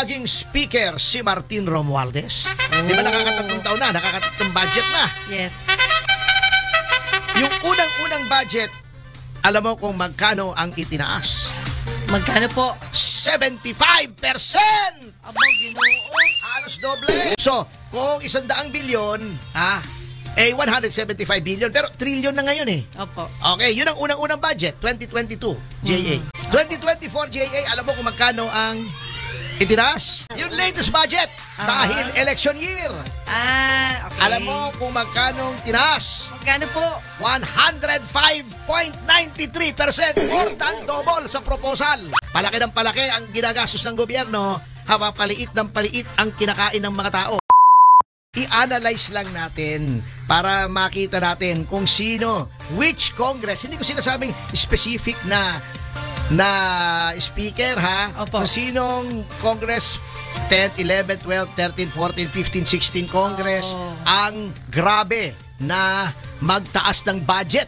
naging speaker si Martin Romualdez. Di ba nakakatatlong taon na, nakakatatlong budget na. Yes. Yung unang-unang budget, alam mo kung magkano ang itinaas? Magkano po? 75%! Aba, Ginoo. Halos doble. So, kung 100 bilyon, 175 billion. Pero trillion na ngayon eh. Opo. Okay, yun ang unang-unang budget, 2022, JA. 2024, JA, alam mo kung magkano ang itinaas? Yung latest budget, dahil election year. Okay. Alam mo kung magkano ang tinaas? Magkano po? 105.93%, more than double sa proposal. Palaki ng palaki ang ginagastos ng gobyerno, habang paliit ng paliit ang kinakain ng mga tao. I-analyze lang natin para makita natin kung sino, which Congress, hindi ko sinasabing specific na speaker Opo. kung sinong Congress 10, 11, 12, 13, 14, 15, 16 Congress ang grabe na magtaas ng budget.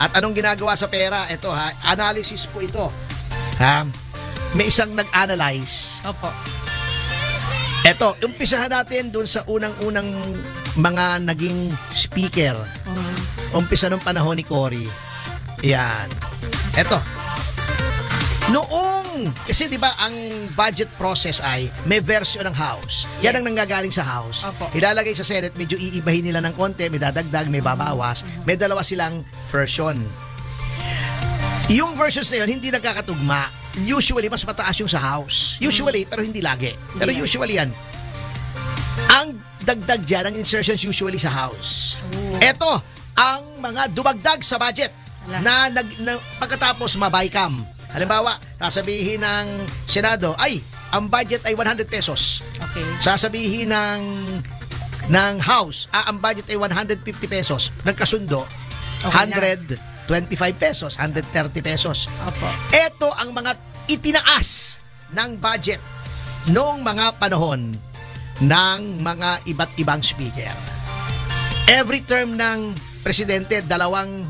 At anong ginagawa sa pera? Ito analysis po ito. May isang nag-analyze. Opo. Ito, umpisahan natin dun sa unang-unang mga naging speaker. Umpisa nung panahon ni Cory. Yan. Ito. Noong, kasi di ba ang budget process ay may version ng House. Yan ang nanggagaling sa House. Opo. Ilalagay sa Senate, medyo iibahin nila ng konti, may dadagdag, may babawas. May dalawa silang version. Yung versions na yun, hindi nagkakatugma. Usually, mas mataas yung sa House. Usually, pero hindi lagi. Pero usually yan. Ang dagdag dyan, ang insertions usually sa House. Ito, ang mga dumagdag sa budget na pagkatapos mabaycam. Halimbawa, sasabihin ng Senado, ang budget ay 100 pesos. Okay. Sasabihin ng House, ang budget ay 150 pesos. Nagkasundo, Okay 125 pesos, 130 pesos. Opo. Ito ang mga itinaas ng budget noong mga panahon ng mga iba't ibang speaker. Every term ng presidente, dalawang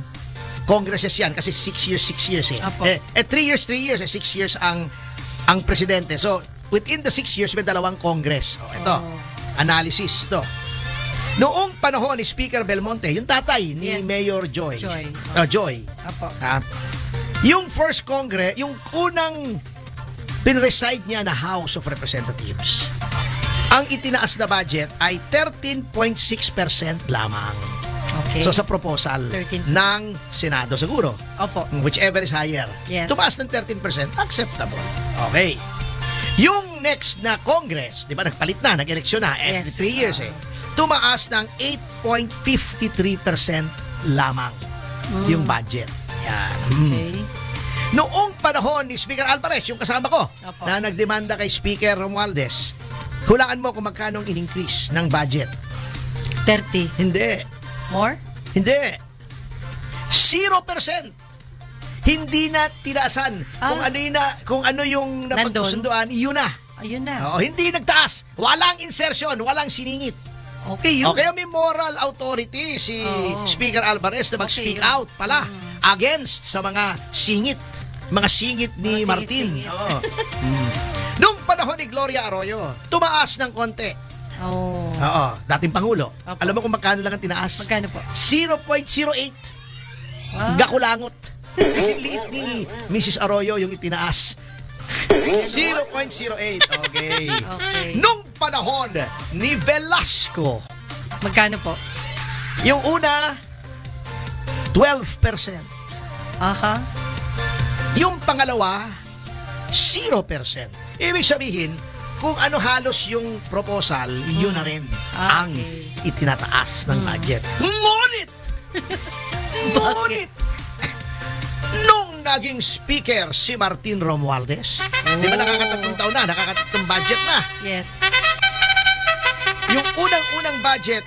congresses yan kasi 6 years eh. 3 years, 6 years ang presidente. So, within the 6 years may dalawang congress. Ito, analysis to. Noong panahon ni Speaker Belmonte, yung tatay ni Mayor Joy. Joy. Opo. Yung first Congress, yung unang pinreside niya na House of Representatives, ang itinaas na budget ay 13.6% lamang. Okay. So sa proposal 13. ng Senado siguro. Opo. Whichever is higher. Yes. Tumaas ng 13%, acceptable. Okay. Yung next na Congress, di ba nagpalit na, nag-eleksyon na, every 3 years tumaas ng 8.53% lamang yung budget. Yan. Okay. Noong panahon ni Speaker Alvarez, yung kasama ko, na nagdemanda kay Speaker Romualdez, hulaan mo kung magkano ang in-increase ng budget. 30. Hindi. More? Hindi. 0%. Hindi na tinasan. Kung ano yung napagsusunduan, yun na. Ayun na. Hindi nagtaas. Walang insertion, walang siningit. Okay, yun. Okay, may moral authority si Speaker Alvarez na mag-speak out pala against sa mga singit ni Martin. Nung panahon ni Gloria Arroyo, tumaas ng konti. Dating Pangulo. Alam mo kung magkano lang ang tinaas? Magkano po? 0.08. Gakulangot. Kasi liit ni Mrs. Arroyo yung itinaas. 0.08. Okay. Nung panahon ni Velasco, magkano po? yung una, 12%. Yung pangalawa, 0%. Ibig sabihin, kung ano halos yung proposal, yun na rin ang itinataas ng budget. Ngunit, nung naging speaker si Martin Romualdez, di ba nakakatatlong taon na, nakakatatlong budget na. Yes. Yung unang-unang budget,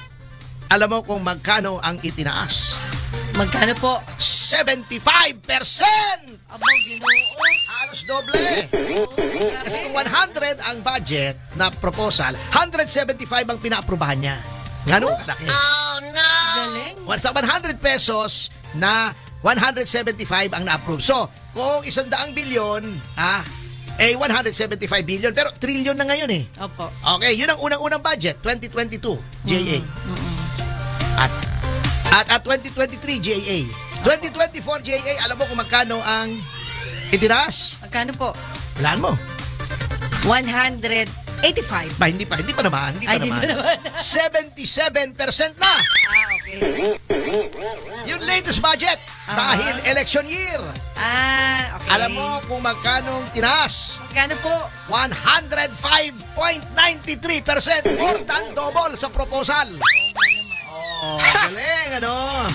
alam mo kung magkano ang itinaas? Magkano po? 75%! Aba, Ginoo. Halos doble. Kasi kung 100 ang budget na proposal, 175 ang pinaaprubahan niya. Ganun kalaki. Oh, no! Galing. Sa 100 pesos na 175 ang na-approve. So, kung 100 bilyon, 175 billion. Pero trillion na ngayon eh. Opo. Okay, yun ang unang-unang budget, 2022, GAA. At 2023, GAA. 2024, GAA, alam mo kung magkano ang itinaas? Magkano po? Walaan mo. 185. Hindi pa naman. Ay, di pa naman. 77% na. Okay. Yung latest budget dahil election year. Okay. Alam mo kung magkano ang tinaas? Magkano po? 105.93%. More than double sa proposal. Oh, galing, ano?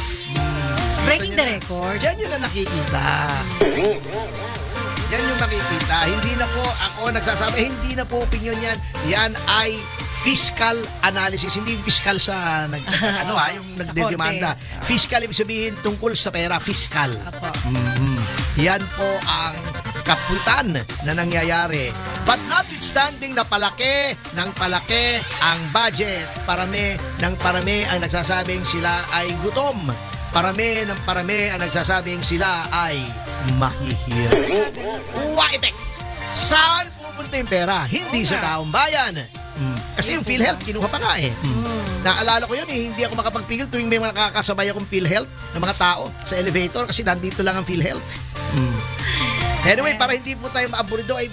Breaking the record. Diyan yun na nakikita. Yan yung nakikita. Hindi na po ako nagsasabi, hindi na po opinion yan. Yan ay fiscal analysis. Hindi fiscal sa yung nagdedemanda. Fiscal, ibig sabihin tungkol sa pera. Fiscal. Yan po ang kapulitan na nangyayari. But notwithstanding na palaki ang budget, parami ang nagsasabing sila ay gutom. Parami ang nagsasabing sila ay mahihirap. Waitek! Saan pupunta yung pera? Hindi sa taong bayan. Kasi yung PhilHealth, kinuha pa nga eh. Naalala ko yun eh, hindi ako makapagpigil tuwing may mga nakakasabay akong PhilHealth ng mga tao sa elevator kasi nandito lang ang PhilHealth. Anyway, para hindi po tayo maaburido, ay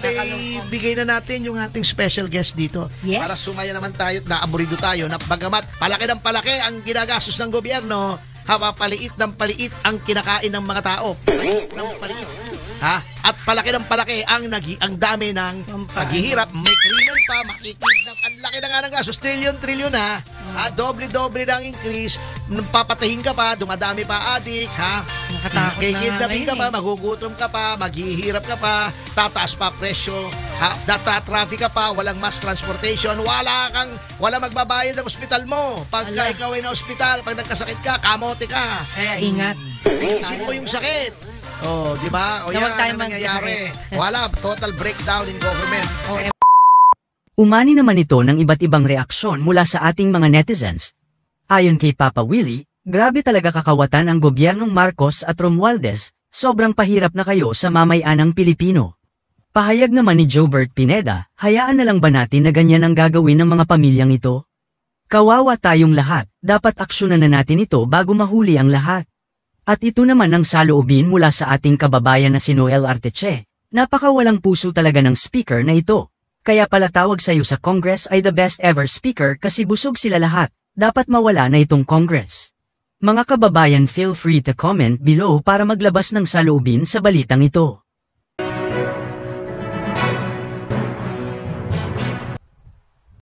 bigay na natin yung ating special guest dito. Yes. Para sumaya naman tayo at naaburido tayo na bagamat palaki ng palaki ang ginagastos ng gobyerno, paliit ng paliit ang kinakain ng mga tao. Paliit ng paliit. Ha? At palaki ng palaki ang dami ng paghihirap. May krimen pa, makikidnap. Ang laki na nga ng gastos. Trillion ha. Doble-doble na ang increase. Papatahin ka pa, dumadami pa adik. Ha? Nakatakot Kikidnapin ka pa, magugutom ka pa, maghihirap ka pa, tataas pa presyo. Traffic ka pa, walang mass transportation, wala magbabayad ng ospital mo. Pagka ikaw ay na ospital, pag nagkasakit ka, kamote ka. Kaya ingat. Iisip mo yung sakit. Oh, di ba? O yan ang nangyayari. Wala, total breakdown in government. Umani naman ito ng iba't ibang reaksyon mula sa ating mga netizens. Ayon kay Papa Willie, grabe talaga kakawatan ang gobyernong Marcos at Romualdez, sobrang pahirap na kayo sa mamayanang Pilipino. Pahayag naman ni Jobert Pineda, hayaan na lang ba natin na ganyan ang gagawin ng mga pamilyang ito? Kawawa tayong lahat, dapat aksyonan na natin ito bago mahuli ang lahat. At ito naman ang saloobin mula sa ating kababayan na si Noel Arteche. Napakawalang puso talaga ng speaker na ito. Kaya pala tawag sa'yo sa Congress ay the best ever speaker kasi busog sila lahat. Dapat mawala na itong Congress. Mga kababayan, feel free to comment below para maglabas ng saloobin sa balitang ito.